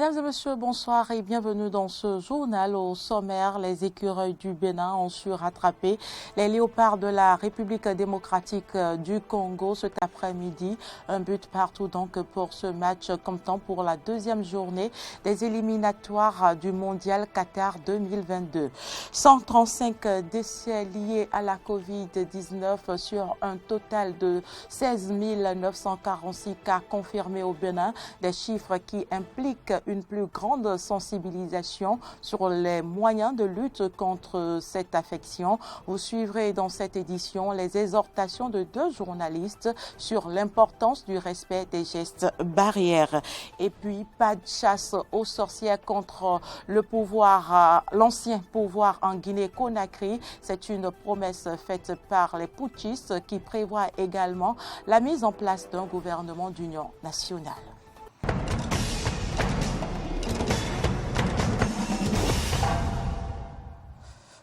Mesdames et messieurs, bonsoir et bienvenue dans ce journal. Au sommaire, les écureuils du Bénin ont su rattraper les léopards de la République démocratique du Congo cet après-midi. Un but partout donc pour ce match comptant pour la deuxième journée des éliminatoires du Mondial Qatar 2022. 135 décès liés à la Covid-19 sur un total de 16 946 cas confirmés au Bénin. Des chiffres qui impliquent une plus grande sensibilisation sur les moyens de lutte contre cette affection. Vous suivrez dans cette édition les exhortations de deux journalistes sur l'importance du respect des gestes barrières. Et puis, pas de chasse aux sorcières contre le pouvoir, l'ancien pouvoir en Guinée-Conakry. C'est une promesse faite par les putschistes qui prévoit également la mise en place d'un gouvernement d'union nationale.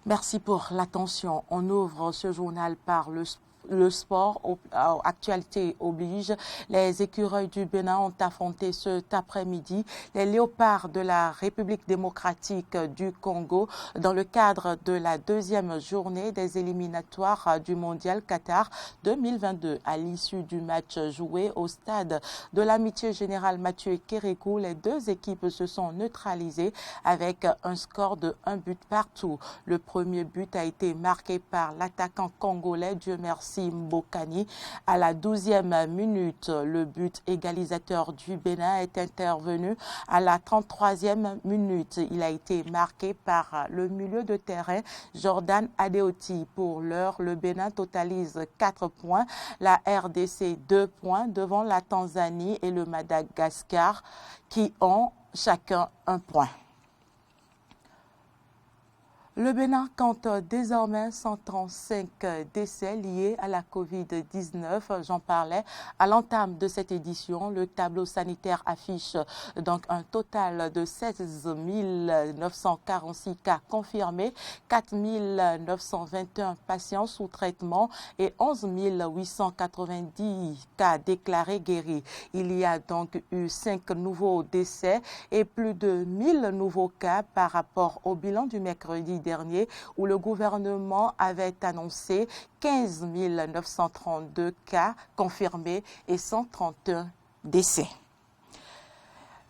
Merci pour l'attention. On ouvre ce journal par le sport, actualité oblige. Les écureuils du Bénin ont affronté cet après-midi les léopards de la République démocratique du Congo dans le cadre de la deuxième journée des éliminatoires du Mondial Qatar 2022. À l'issue du match joué au stade de l'Amitié Générale Mathieu Kérékou, les deux équipes se sont neutralisées avec un score de 1 but partout. Le premier but a été marqué par l'attaquant congolais, Dieu merci, Mbokani. À la 12e minute, le but égalisateur du Bénin est intervenu à la 33e minute. Il a été marqué par le milieu de terrain Jordan Adeoti. Pour l'heure, le Bénin totalise 4 points, la RDC 2 points devant la Tanzanie et le Madagascar qui ont chacun 1 point. Le Bénin compte désormais 135 décès liés à la Covid-19. J'en parlais à l'entame de cette édition. Le tableau sanitaire affiche donc un total de 16 946 cas confirmés, 4 921 patients sous traitement et 11 890 cas déclarés guéris. Il y a donc eu 5 nouveaux décès et plus de 1000 nouveaux cas par rapport au bilan du mercredi dernier où le gouvernement avait annoncé 15 932 cas confirmés et 131 décès.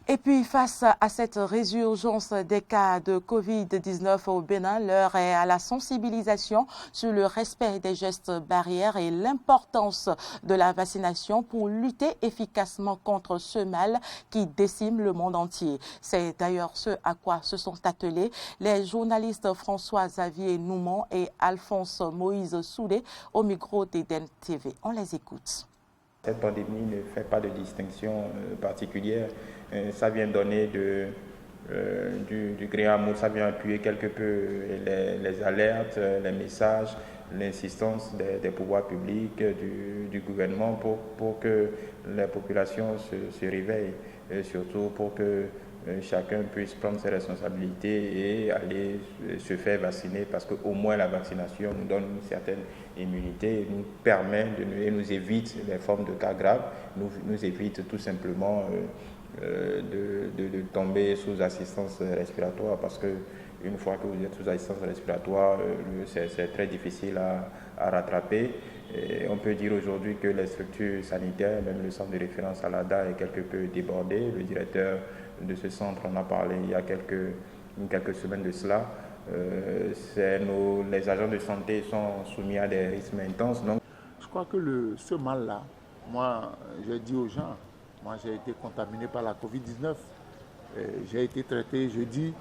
Et puis, face à cette résurgence des cas de Covid-19 au Bénin, l'heure est à la sensibilisation sur le respect des gestes barrières et l'importance de la vaccination pour lutter efficacement contre ce mal qui décime le monde entier. C'est d'ailleurs ce à quoi se sont attelés les journalistes François Xavier Noumon et Alphonse Moïse Soudé au micro d'Eden TV. On les écoute. Cette pandémie ne fait pas de distinction particulière. Ça vient donner du grain à moudre, ça vient appuyer quelque peu les alertes, les messages, l'insistance des pouvoirs publics, du gouvernement pour que la population se réveille, et surtout pour que chacun puisse prendre ses responsabilités et aller se faire vacciner parce qu'au moins la vaccination nous donne une certaine immunité, nous permet et nous évite les formes de cas graves, nous évite tout simplement de tomber sous assistance respiratoire parce que une fois que vous êtes sous assistance respiratoire, c'est très difficile à rattraper. Et on peut dire aujourd'hui que les structures sanitaires, même le centre de référence à l'ADA est quelque peu débordé. Le directeur de ce centre en a parlé il y a quelques semaines de cela. Les agents de santé sont soumis à des risques intenses. Donc, je crois que ce mal-là, moi j'ai dit aux gens, moi j'ai été contaminé par la Covid-19, j'ai été traité, je dis,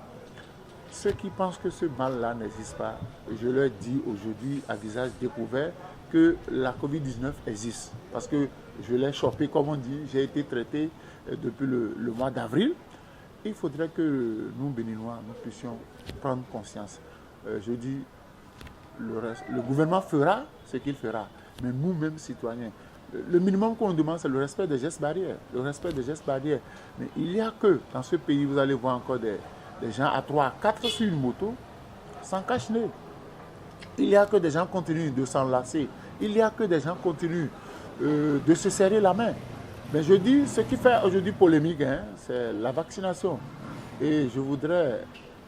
ceux qui pensent que ce mal-là n'existe pas, je leur dis aujourd'hui à visage découvert que la Covid-19 existe. Parce que je l'ai chopé, comme on dit, j'ai été traité depuis le mois d'avril. Il faudrait que nous, Béninois, nous puissions prendre conscience. Je dis, le gouvernement fera ce qu'il fera, mais nous-mêmes, citoyens, le minimum qu'on nous demande, c'est le respect des gestes barrières. Le respect des gestes barrières. Mais il n'y a que, dans ce pays, vous allez voir encore des gens à 3, 4 sur une moto, sans cache-nez. Il n'y a que des gens qui continuent de s'enlacer. Il n'y a que des gens qui continuent de se serrer la main. Mais je dis, ce qui fait aujourd'hui polémique, c'est la vaccination. Et je voudrais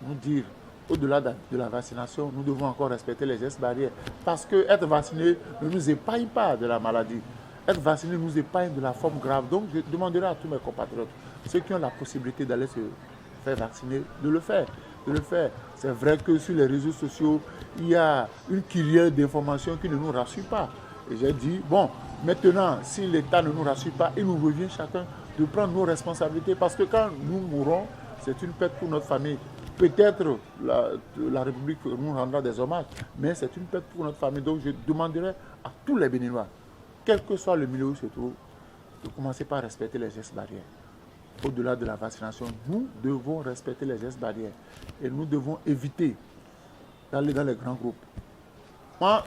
nous dire, au-delà de la vaccination, nous devons encore respecter les gestes barrières. Parce que être vacciné ne nous épargne pas de la maladie. Être vacciné nous épargne de la forme grave. Donc je demanderai à tous mes compatriotes, ceux qui ont la possibilité d'aller se faire vacciner, de le faire. C'est vrai que sur les réseaux sociaux, il y a une kyrielle d'informations qui ne nous rassure pas. Et j'ai dit, bon, maintenant, si l'État ne nous rassure pas, il nous revient chacun de prendre nos responsabilités. Parce que quand nous mourrons, c'est une perte pour notre famille. Peut-être la République nous rendra des hommages, mais c'est une perte pour notre famille. Donc je demanderai à tous les Béninois, quel que soit le milieu où se trouve, de commencer par respecter les gestes barrières. Au-delà de la vaccination, nous devons respecter les gestes barrières et nous devons éviter d'aller dans les grands groupes. Moi,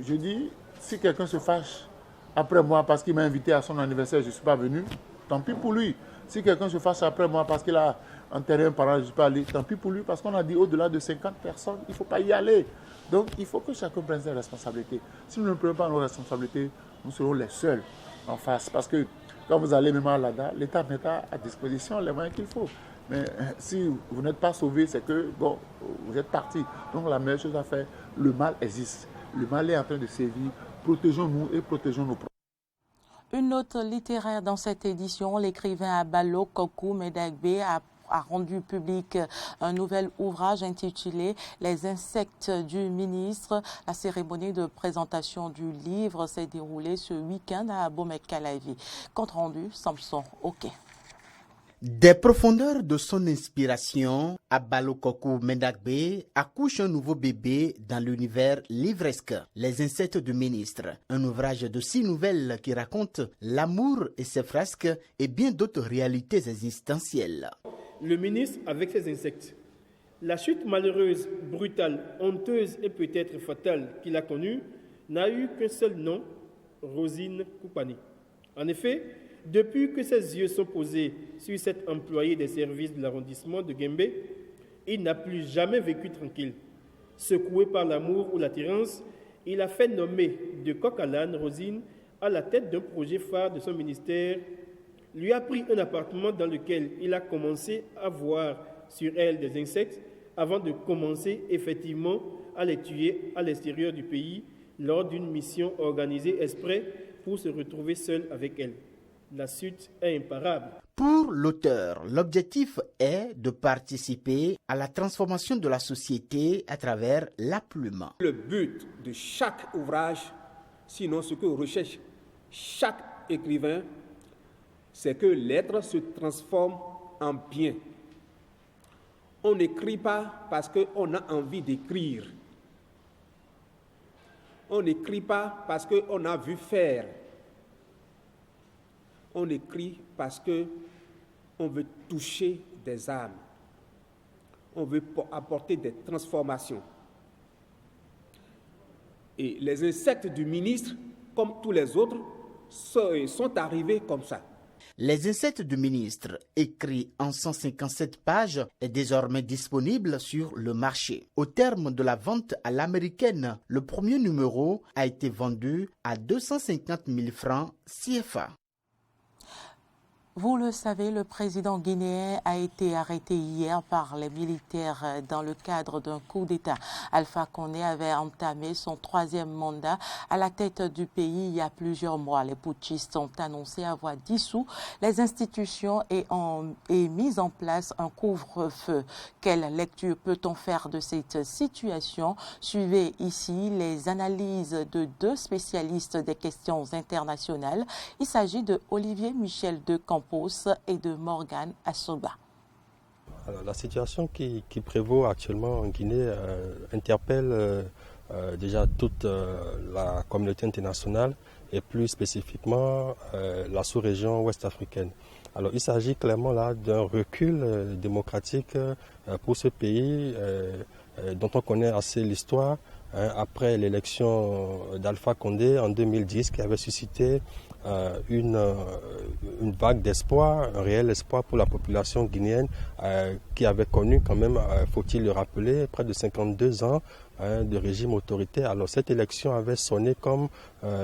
je dis, si quelqu'un se fâche après moi parce qu'il m'a invité à son anniversaire, je ne suis pas venu, tant pis pour lui. Si quelqu'un se fâche après moi parce qu'il a enterré un parent, je ne suis pas allé, tant pis pour lui, parce qu'on a dit au-delà de 50 personnes, il ne faut pas y aller. Donc, il faut que chacun prenne ses responsabilités. Si nous ne prenons pas nos responsabilités, nous serons les seuls en face. Parce que quand vous allez même à l'ADA, l'État met à disposition les moyens qu'il faut. Mais si vous n'êtes pas sauvé, c'est que, bon, vous êtes parti. Donc, la meilleure chose à faire, le mal existe. Le mal est en train de sévir. Protégeons-nous et protégeons nos proches. Une note littéraire dans cette édition, l'écrivain Abalo Kokou Medagbe a rendu public un nouvel ouvrage intitulé « Les insectes du ministre ». La cérémonie de présentation du livre s'est déroulée ce week-end à Bomet-Calavi. Compte rendu, Samson Ok. Des profondeurs de son inspiration, Abalo Kokou Medagbe accouche un nouveau bébé dans l'univers livresque, Les insectes du ministre, un ouvrage de 6 nouvelles qui raconte l'amour et ses frasques et bien d'autres réalités existentielles. Le ministre avec ses insectes. La chute malheureuse, brutale, honteuse et peut-être fatale qu'il a connue n'a eu qu'un seul nom, Rosine Koupani. En effet, depuis que ses yeux sont posés sur cet employé des services de l'arrondissement de Gembe, il n'a plus jamais vécu tranquille. Secoué par l'amour ou l'attirance, il a fait nommer de coq à l'âne Rosine à la tête d'un projet phare de son ministère, lui a pris un appartement dans lequel il a commencé à voir sur elle des insectes avant de commencer effectivement à les tuer à l'extérieur du pays lors d'une mission organisée exprès pour se retrouver seul avec elle. La suite est imparable. Pour l'auteur, l'objectif est de participer à la transformation de la société à travers la plume. Le but de chaque ouvrage, sinon ce que recherche chaque écrivain, c'est que l'être se transforme en bien. On n'écrit pas parce qu'on a envie d'écrire. On n'écrit pas parce qu'on a vu faire. On écrit parce qu'on veut toucher des âmes. On veut apporter des transformations. Et les insectes du ministre, comme tous les autres, sont arrivés comme ça. Les insectes du ministre, écrit en 157 pages, est désormais disponible sur le marché. Au terme de la vente à l'américaine, le premier numéro a été vendu à 250 000 francs CFA. Vous le savez, le président guinéen a été arrêté hier par les militaires dans le cadre d'un coup d'État. Alpha Condé avait entamé son 3e mandat à la tête du pays il y a plusieurs mois. Les putschistes ont annoncé avoir dissous les institutions et mis en place un couvre-feu. Quelle lecture peut-on faire de cette situation? Suivez ici les analyses de 2 spécialistes des questions internationales. Il s'agit de Olivier Michel de Campos et de Morgane Assoba. Alors, la situation qui prévaut actuellement en Guinée interpelle déjà toute la communauté internationale et plus spécifiquement la sous-région ouest-africaine. Alors il s'agit clairement là d'un recul démocratique pour ce pays dont on connaît assez l'histoire après l'élection d'Alpha Condé en 2010 qui avait suscité une vague d'espoir, un réel espoir pour la population guinéenne qui avait connu quand même, faut-il le rappeler, près de 52 ans de régime autoritaire. Alors cette élection avait sonné comme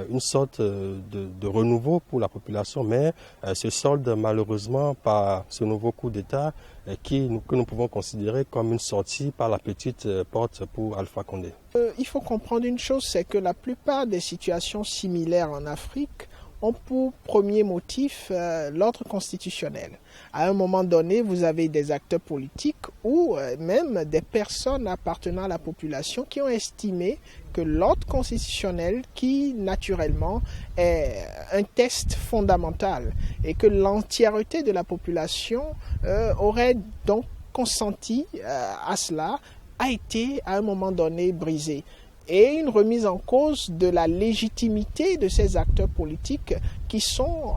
une sorte de renouveau pour la population, mais se solde malheureusement par ce nouveau coup d'État que nous pouvons considérer comme une sortie par la petite porte pour Alpha Condé. Il faut comprendre une chose, c'est que la plupart des situations similaires en Afrique ont pour premier motif l'ordre constitutionnel. À un moment donné, vous avez des acteurs politiques ou même des personnes appartenant à la population qui ont estimé que l'ordre constitutionnel, qui naturellement est un test fondamental et que l'entièreté de la population aurait donc consenti à cela, a été à un moment donné brisé. Et une remise en cause de la légitimité de ces acteurs politiques qui sont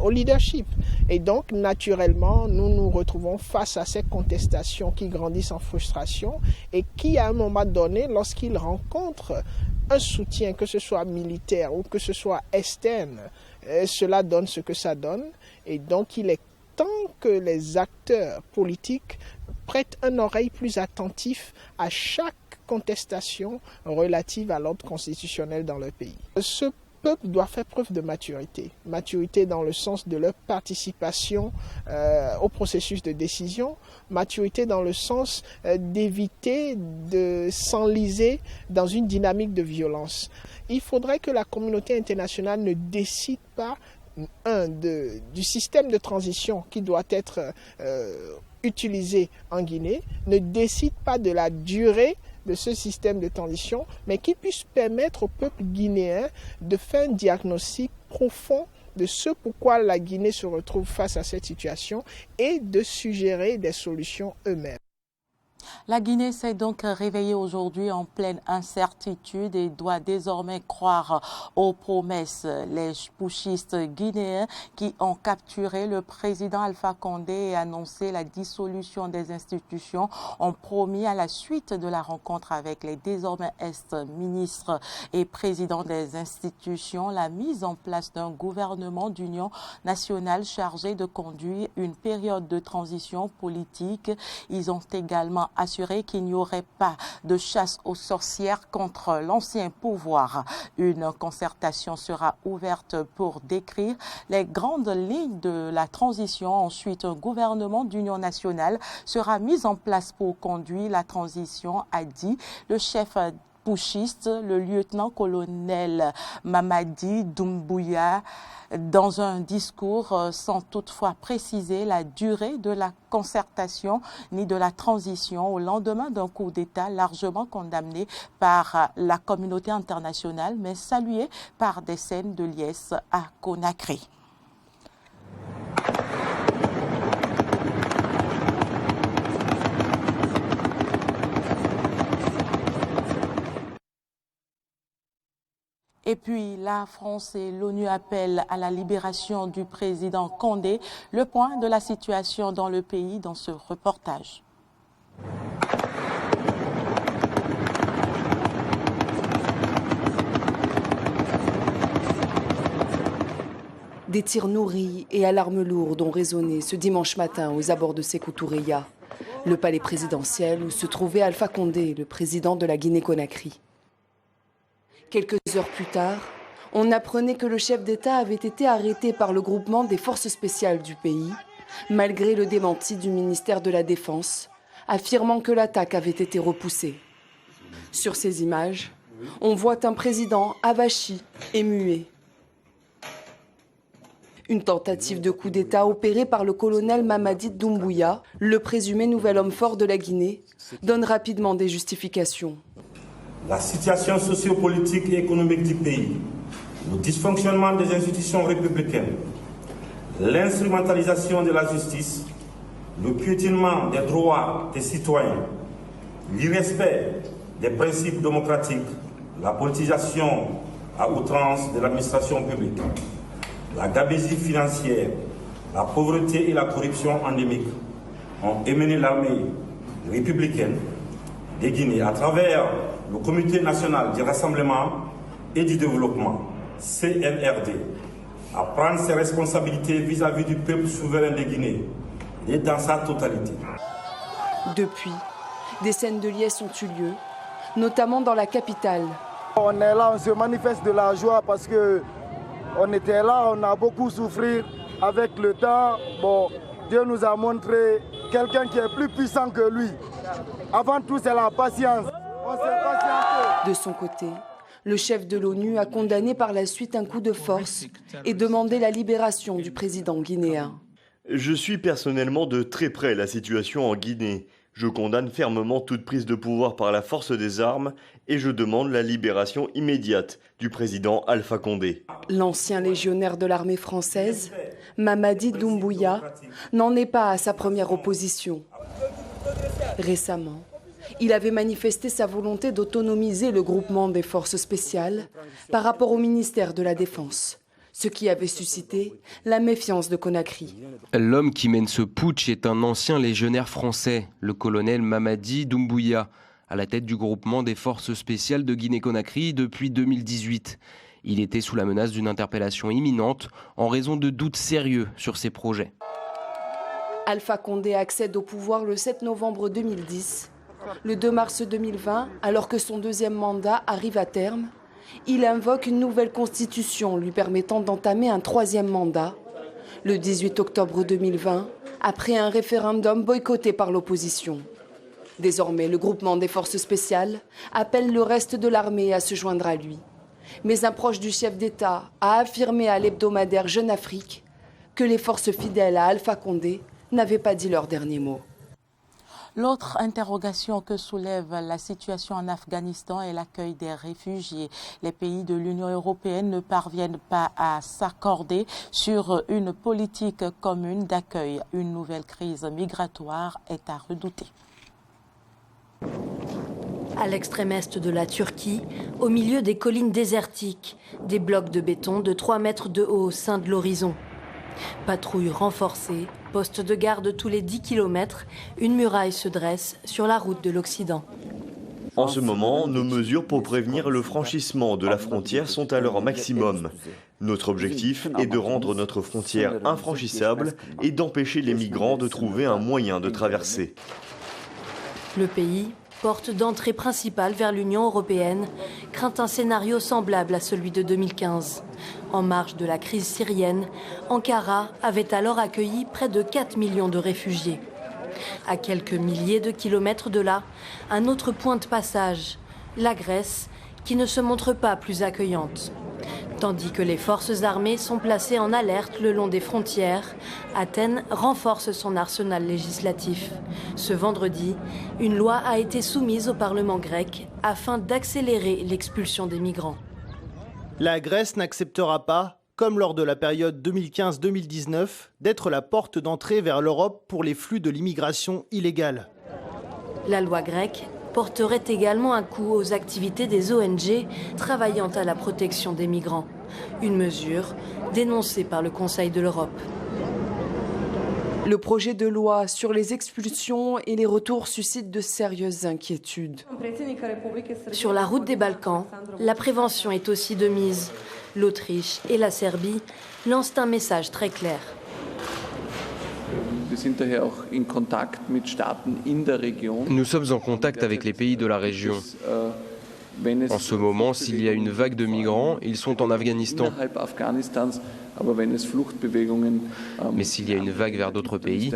au leadership. Et donc, naturellement, nous nous retrouvons face à ces contestations qui grandissent en frustration et qui, à un moment donné, lorsqu'ils rencontrent un soutien, que ce soit militaire ou que ce soit externe, cela donne ce que ça donne. Et donc, il est temps que les acteurs politiques prêtent une oreille plus attentive à chaque contestation relative à l'ordre constitutionnel dans le pays. Ce peuple doit faire preuve de maturité. Maturité dans le sens de leur participation au processus de décision, maturité dans le sens d'éviter de s'enliser dans une dynamique de violence. Il faudrait que la communauté internationale ne décide pas du système de transition qui doit être utilisé en Guinée, ne décide pas de la durée de ce système de transition, mais qui puisse permettre au peuple guinéen de faire un diagnostic profond de ce pourquoi la Guinée se retrouve face à cette situation et de suggérer des solutions eux-mêmes. La Guinée s'est donc réveillée aujourd'hui en pleine incertitude et doit désormais croire aux promesses. Les putschistes guinéens qui ont capturé le président Alpha Condé et annoncé la dissolution des institutions ont promis à la suite de la rencontre avec les désormais ex-ministres et présidents des institutions la mise en place d'un gouvernement d'union nationale chargé de conduire une période de transition politique. Ils ont également assuré qu'il n'y aurait pas de chasse aux sorcières contre l'ancien pouvoir. Une concertation sera ouverte pour décrire les grandes lignes de la transition. Ensuite, un gouvernement d'union nationale sera mis en place pour conduire la transition, a dit le chef putschiste, le lieutenant-colonel Mamadi Doumbouya, dans un discours sans toutefois préciser la durée de la concertation ni de la transition au lendemain d'un coup d'État largement condamné par la communauté internationale, mais salué par des scènes de liesse à Conakry. Et puis, la France et l'ONU appellent à la libération du président Condé. Le point de la situation dans le pays dans ce reportage. Des tirs nourris et alarmes lourdes ont résonné ce dimanche matin aux abords de Sékou Toureya, le palais présidentiel où se trouvait Alpha Condé, le président de la Guinée-Conakry. Quelques heures plus tard, on apprenait que le chef d'État avait été arrêté par le groupement des forces spéciales du pays, malgré le démenti du ministère de la Défense, affirmant que l'attaque avait été repoussée. Sur ces images, on voit un président avachi et muet. Une tentative de coup d'État opérée par le colonel Mamadi Doumbouya, le présumé nouvel homme fort de la Guinée, donne rapidement des justifications. La situation sociopolitique et économique du pays, le dysfonctionnement des institutions républicaines, l'instrumentalisation de la justice, le piétinement des droits des citoyens, l'irrespect des principes démocratiques, la politisation à outrance de l'administration publique, la gabegie financière, la pauvreté et la corruption endémiques ont émené l'armée républicaine de Guinée à travers le Comité national du rassemblement et du développement, CNRD, à prendre ses responsabilités vis-à-vis du peuple souverain de Guinée et dans sa totalité. Depuis, des scènes de liesse ont eu lieu, notamment dans la capitale. On est là, on se manifeste de la joie parce qu'on était là, on a beaucoup souffert avec le temps. Bon, Dieu nous a montré quelqu'un qui est plus puissant que lui. Avant tout, c'est la patience. On s'est patienté. De son côté, le chef de l'ONU a condamné par la suite un coup de force et demandé la libération du président guinéen. Je suis personnellement de très près la situation en Guinée. Je condamne fermement toute prise de pouvoir par la force des armes et je demande la libération immédiate du président Alpha Condé. L'ancien légionnaire de l'armée française, Mamadi Doumbouya, n'en est pas à sa première opposition. Récemment, il avait manifesté sa volonté d'autonomiser le groupement des forces spéciales par rapport au ministère de la Défense, ce qui avait suscité la méfiance de Conakry. L'homme qui mène ce putsch est un ancien légionnaire français, le colonel Mamadi Doumbouya, à la tête du groupement des forces spéciales de Guinée-Conakry depuis 2018. Il était sous la menace d'une interpellation imminente en raison de doutes sérieux sur ses projets. Alpha Condé accède au pouvoir le 7 novembre 2010. Le 2 mars 2020, alors que son deuxième mandat arrive à terme, il invoque une nouvelle constitution lui permettant d'entamer un troisième mandat. Le 18 octobre 2020, après un référendum boycotté par l'opposition. Désormais, le groupement des forces spéciales appelle le reste de l'armée à se joindre à lui. Mais un proche du chef d'État a affirmé à l'hebdomadaire Jeune Afrique que les forces fidèles à Alpha Condé n'avaient pas dit leur dernier mot. L'autre interrogation que soulève la situation en Afghanistan est l'accueil des réfugiés. Les pays de l'Union européenne ne parviennent pas à s'accorder sur une politique commune d'accueil. Une nouvelle crise migratoire est à redouter. À l'extrême est de la Turquie, au milieu des collines désertiques, des blocs de béton de 3 mètres de haut scindent l'horizon. Patrouille renforcée, poste de garde tous les 10 km, une muraille se dresse sur la route de l'Occident. En ce moment, nos mesures pour prévenir le franchissement de la frontière sont à leur maximum. Notre objectif est de rendre notre frontière infranchissable et d'empêcher les migrants de trouver un moyen de traverser. Le pays, porte d'entrée principale vers l'Union européenne, craint un scénario semblable à celui de 2015. En marge de la crise syrienne, Ankara avait alors accueilli près de 4 millions de réfugiés. À quelques milliers de kilomètres de là, un autre point de passage, la Grèce, qui ne se montre pas plus accueillante. Tandis que les forces armées sont placées en alerte le long des frontières, Athènes renforce son arsenal législatif. Ce vendredi, une loi a été soumise au Parlement grec afin d'accélérer l'expulsion des migrants. La Grèce n'acceptera pas, comme lors de la période 2015-2019, d'être la porte d'entrée vers l'Europe pour les flux de l'immigration illégale. La loi grecque porterait également un coup aux activités des ONG travaillant à la protection des migrants. Une mesure dénoncée par le Conseil de l'Europe. Le projet de loi sur les expulsions et les retours suscite de sérieuses inquiétudes. Sur la route des Balkans, la prévention est aussi de mise. L'Autriche et la Serbie lancent un message très clair. Nous sommes en contact avec les pays de la région. En ce moment, s'il y a une vague de migrants, ils sont en Afghanistan. Mais s'il y a une vague vers d'autres pays,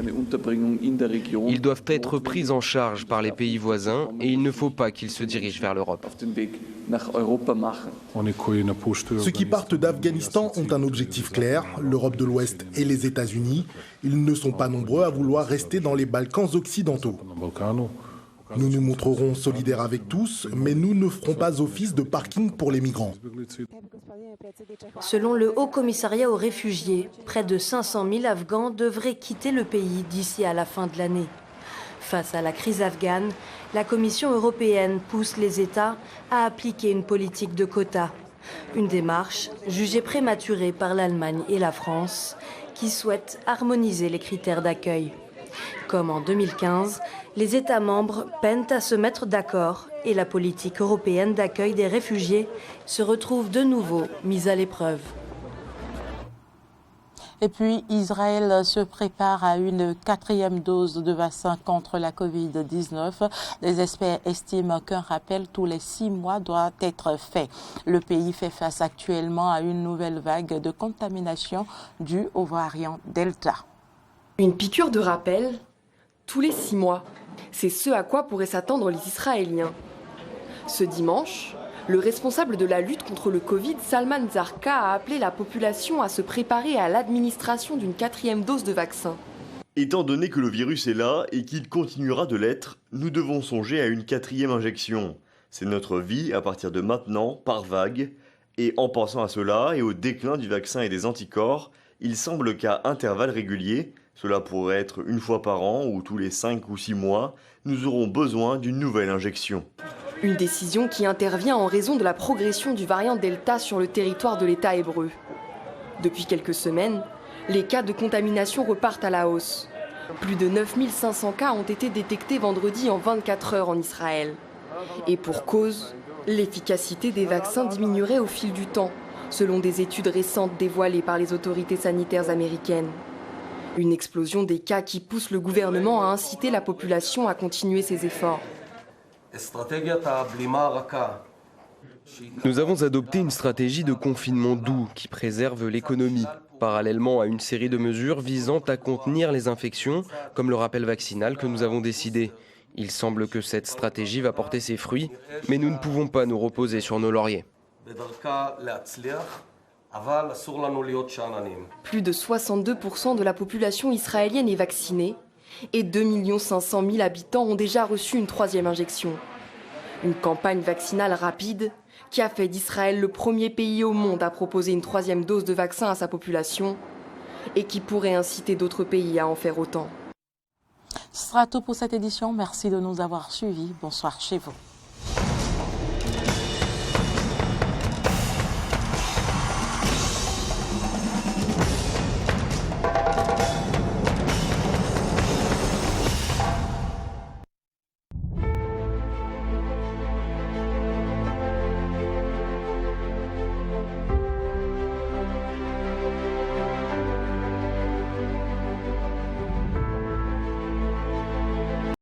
ils doivent être pris en charge par les pays voisins et il ne faut pas qu'ils se dirigent vers l'Europe. Ceux qui partent d'Afghanistan ont un objectif clair, l'Europe de l'Ouest et les États-Unis. Ils ne sont pas nombreux à vouloir rester dans les Balkans occidentaux. Nous nous montrerons solidaires avec tous, mais nous ne ferons pas office de parking pour les migrants. Selon le Haut Commissariat aux réfugiés, près de 500 000 Afghans devraient quitter le pays d'ici à la fin de l'année. Face à la crise afghane, la Commission européenne pousse les États à appliquer une politique de quotas. Une démarche jugée prématurée par l'Allemagne et la France, qui souhaitent harmoniser les critères d'accueil. Comme en 2015, les États membres peinent à se mettre d'accord et la politique européenne d'accueil des réfugiés se retrouve de nouveau mise à l'épreuve. Et puis, Israël se prépare à une 4e dose de vaccin contre la Covid-19. Les experts estiment qu'un rappel tous les 6 mois doit être fait. Le pays fait face actuellement à une nouvelle vague de contamination due au variant Delta. Une piqûre de rappel tous les 6 mois. C'est ce à quoi pourraient s'attendre les Israéliens. Ce dimanche, le responsable de la lutte contre le Covid, Salman Zarqa, a appelé la population à se préparer à l'administration d'une 4e dose de vaccin. Étant donné que le virus est là et qu'il continuera de l'être, nous devons songer à une 4e injection. C'est notre vie à partir de maintenant, par vague. Et en pensant à cela et au déclin du vaccin et des anticorps, il semble qu'à intervalles réguliers, cela pourrait être une fois par an ou tous les 5 ou 6 mois, nous aurons besoin d'une nouvelle injection. Une décision qui intervient en raison de la progression du variant Delta sur le territoire de l'État hébreu. Depuis quelques semaines, les cas de contamination repartent à la hausse. Plus de 9500 cas ont été détectés vendredi en 24 heures en Israël. Et pour cause, l'efficacité des vaccins diminuerait au fil du temps, selon des études récentes dévoilées par les autorités sanitaires américaines. Une explosion des cas qui pousse le gouvernement à inciter la population à continuer ses efforts. Nous avons adopté une stratégie de confinement doux qui préserve l'économie, parallèlement à une série de mesures visant à contenir les infections, comme le rappel vaccinal que nous avons décidé. Il semble que cette stratégie va porter ses fruits, mais nous ne pouvons pas nous reposer sur nos lauriers. Plus de 62% de la population israélienne est vaccinée et 2 500 000 habitants ont déjà reçu une 3e injection. Une campagne vaccinale rapide qui a fait d'Israël le premier pays au monde à proposer une 3e dose de vaccin à sa population et qui pourrait inciter d'autres pays à en faire autant. Ce sera tout pour cette édition. Merci de nous avoir suivis. Bonsoir chez vous.